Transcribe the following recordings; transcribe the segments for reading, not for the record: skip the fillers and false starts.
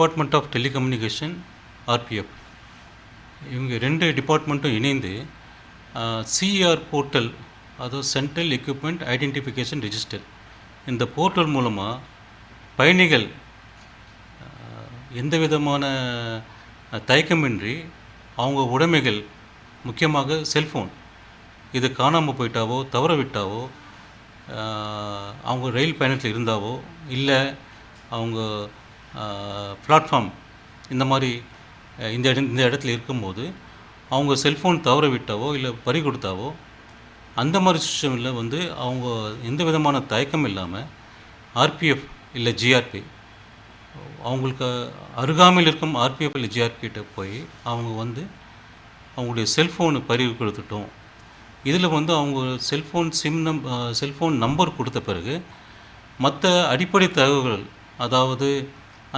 Department of telecommunication RPF இவங்க 2 டிபார்ட்மெண்ட்டும் இணைந்து CR portal, அதாவது சென்ட்ரல் எக்யூப்மெண்ட் ஐடென்டிஃபிகேஷன் ரெஜிஸ்டர், இந்த போர்ட்டல் மூலமாக பயணிகள் எந்த விதமான தயக்கமின்றி அவங்க உடைமைகள், முக்கியமாக செல்ஃபோன், இது காணாமல் போயிட்டாவோ தவற விட்டாவோ, அவங்க ரயில் பயணத்தில் இருந்தாவோ, இல்லை அவங்க பிளாட்ஃபார்ம் இந்த மாதிரி இந்த இடத்துல இருக்கும்போது அவங்க செல்ஃபோன் தவற விட்டாவோ இல்லை பறி கொடுத்தாவோ, அந்த மாதிரி சுச்சுவேஷனில் வந்து அவங்க எந்த விதமான தயக்கம் இல்லாமல் ஆர்பிஎஃப் இல்லை ஜிஆர்பி, அவங்களுக்கு அருகாமையில் இருக்கும் ஆர்பிஎஃப் இல்லை ஜிஆர்பிகிட்ட போய் அவங்க வந்து அவங்களுடைய செல்ஃபோனு பறி கொடுத்துட்டோம், இதில் வந்து அவங்க செல்ஃபோன் நம்பர் கொடுத்த பிறகு மற்ற அடிப்படை தகவல்கள், அதாவது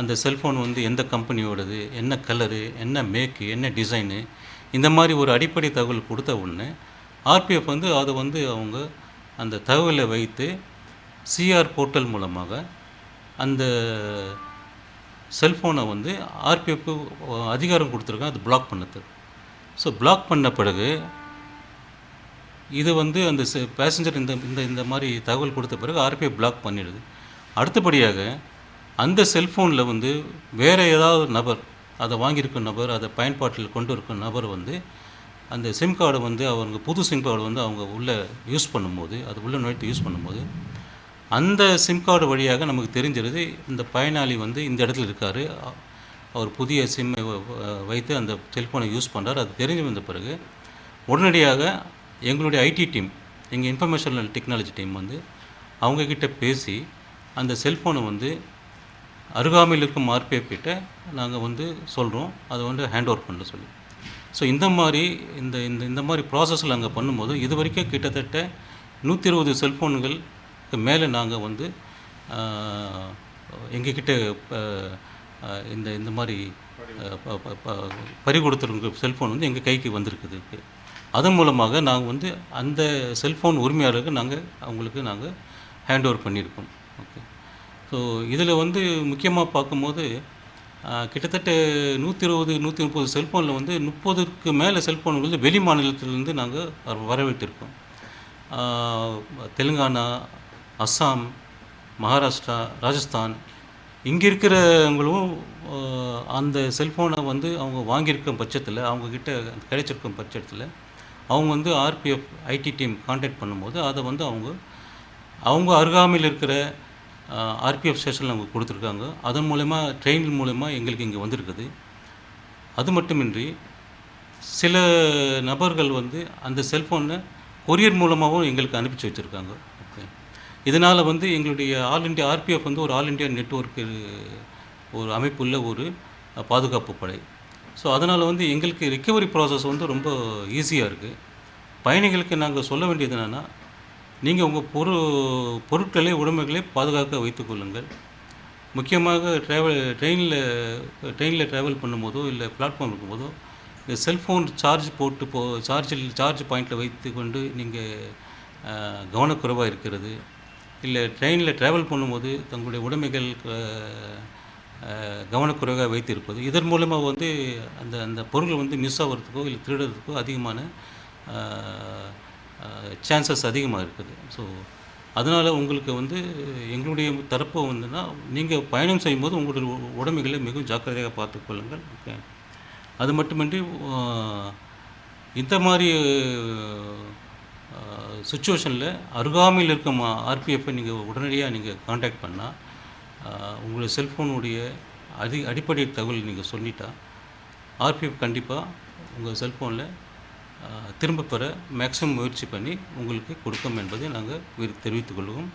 அந்த செல்ஃபோன் வந்து எந்த கம்பெனியோடது, என்ன கலரு, என்ன மேக்கு, என்ன டிசைனு, இந்த மாதிரி ஒரு அடிப்படை தகவல் கொடுத்த உடனே ஆர்பிஎஃப் வந்து அதை வந்து அவங்க அந்த தகவலை வைத்து சிஆர் போர்ட்டல் மூலமாக அந்த செல்ஃபோனை வந்து ஆர்பிஎஃப்க்கு அதிகாரம் கொடுத்துருக்காங்க அது பிளாக் பண்ணது. ஸோ பிளாக் பண்ண பிறகு இது வந்து அந்த பேசஞ்சர் இந்த மாதிரி தகவல் கொடுத்த பிறகு ஆர்பிஎஃப் பிளாக் பண்ணிடுது. அடுத்தபடியாக அந்த செல்ஃபோனில் வந்து வேறு ஏதாவது நபர், அதை வாங்கியிருக்கும் நபர், அதை பயன்பாட்டில் கொண்டு இருக்கும் நபர் வந்து அந்த சிம் கார்டை வந்து அவங்க புது சிம் கார்டு வந்து அவங்க உள்ளே யூஸ் பண்ணும்போது, அது உள்ளே நுழைத்து யூஸ் பண்ணும்போது அந்த சிம் கார்டு வழியாக நமக்கு தெரிஞ்சிருது இந்த பயனாளி வந்து இந்த இடத்துல இருக்கார், அவர் புதிய சிம்மை வைத்து அந்த செல்ஃபோனை யூஸ் பண்ணுறார். அது தெரிஞ்சு வந்த பிறகு உடனடியாக எங்களுடைய ஐடி டீம், எங்கள் இன்ஃபர்மேஷனல் டெக்னாலஜி டீம் வந்து அவங்கக்கிட்ட பேசி அந்த செல்ஃபோனை வந்து அருகாமையில் இருக்கும் ஆர்பிஎஃப் கிட்ட நாங்கள் வந்து சொல்கிறோம், அதை வந்து ஹேண்ட் ஓவர் பண்ண சொல்லி. ஸோ இந்த மாதிரி ப்ராசஸில் நாங்கள் பண்ணும்போது இது வரைக்கும் கிட்டத்தட்ட 120 செல்ஃபோன்களுக்கு மேலே நாங்கள் வந்து எங்ககிட்ட இந்த மாதிரி பறி கொடுத்துருக்க செல்ஃபோன் வந்து எங்கள் கைக்கு வந்திருக்குது. அதன் மூலமாக நாங்கள் வந்து அந்த செல்ஃபோன் உரிமையாளருக்கு அவங்களுக்கு நாங்கள் ஹேண்ட் ஓவர் பண்ணியிருக்கோம். ஓகே. ஸோ இதில் வந்து முக்கியமாக பார்க்கும்போது கிட்டத்தட்ட 120-130 செல்ஃபோனில் வந்து 30க்கு மேலே செல்ஃபோன்கள் வந்து வெளி மாநிலத்திலேருந்து நாங்கள் வரவேற்றிருக்கோம். தெலுங்கானா, அஸ்ஸாம், மகாராஷ்டிரா, ராஜஸ்தான், இங்கே இருக்கிறவங்களும் அந்த செல்ஃபோனை வந்து அவங்க வாங்கியிருக்கும் பட்சத்தில், அவங்கக்கிட்ட கிடைச்சிருக்கும் பட்சத்தில் அவங்க வந்து ஆர்பிஎஃப் ஐடி டீம் கான்டாக்ட் பண்ணும்போது அதை வந்து அவங்க அருகாமையில் இருக்கிற ஆர்பிஎஃப் ஸ்டேஷனில் அவங்க கொடுத்துருக்காங்க. அதன் மூலமா ட்ரெயின் மூலமா எங்களுக்கு இங்கே வந்திருக்குது. அது மட்டுமின்றி சில நபர்கள் வந்து அந்த செல்ஃபோனை கொரியர் மூலமாகவும் எங்களுக்கு அனுப்பிச்சி வச்சுருக்காங்க. ஓகே. இதனால் வந்து எங்களுடைய ஆல் இண்டியா ஆர்பிஎஃப் வந்து ஒரு ஆல் இண்டியா நெட்வொர்க்கு ஒரு அமைப்புள்ள ஒரு பாதுகாப்பு படை. ஸோ அதனால் வந்து எங்களுக்கு ரிக்கவரி ப்ராசஸ் வந்து ரொம்ப ஈஸியாக இருக்குது. பயணிகளுக்கு நாங்கள் சொல்ல வேண்டியது என்னென்னா, நீங்கள் உங்கள் பொருட்களை, உடைமைகளை பாதுகாக்க வைத்துக்கொள்ளுங்கள். முக்கியமாக ட்ரெயினில் ட்ராவல் பண்ணும்போதோ இல்லை பிளாட்ஃபார்ம் இருக்கும்போதோ இந்த செல்ஃபோன் சார்ஜ் போட்டு சார்ஜ் பாயிண்டில் வைத்து கொண்டு நீங்கள் கவனக்குறைவாக இருக்கிறது, இல்லை ட்ரெயினில் ட்ராவல் பண்ணும்போது தங்களுடைய உடைமைகள் கவனக்குறைவாக வைத்திருப்பது, இதன் மூலமாக வந்து அந்த பொருள் வந்து மிஸ் ஆகிறதுக்கோ இல்லை திருடுறதுக்கோ அதிகமான சான்சஸ் அதிகமாக இருக்குது. ஸோ அதனால் உங்களுக்கு வந்து எங்களுடைய தரப்பு வந்துன்னா, நீங்கள் பயணம் செய்யும்போது உங்களுடைய உடைமைகளை மிகவும் ஜாக்கிரதையாக பார்த்துக்கொள்ளுங்கள். ஓகே. அது மட்டுமின்றி இந்த மாதிரி சுச்சுவேஷனில் அருகாமையில் இருக்கும் ஆர்பிஎஃப்பை நீங்கள் உடனடியாக நீங்கள் கான்டாக்ட் பண்ணால், உங்களுடைய செல்ஃபோனுடைய அடிப்படை தகவல் நீங்கள் சொல்லிட்டா ஆர்பிஎஃப் கண்டிப்பாக உங்கள் செல்ஃபோனில் திரும்ப பெற மேக்ஸிமம் முயற்சி பண்ணி உங்களுக்கு கொடுக்கும் என்பதை நாங்கள் தெரிவித்துக் கொள்வோம்.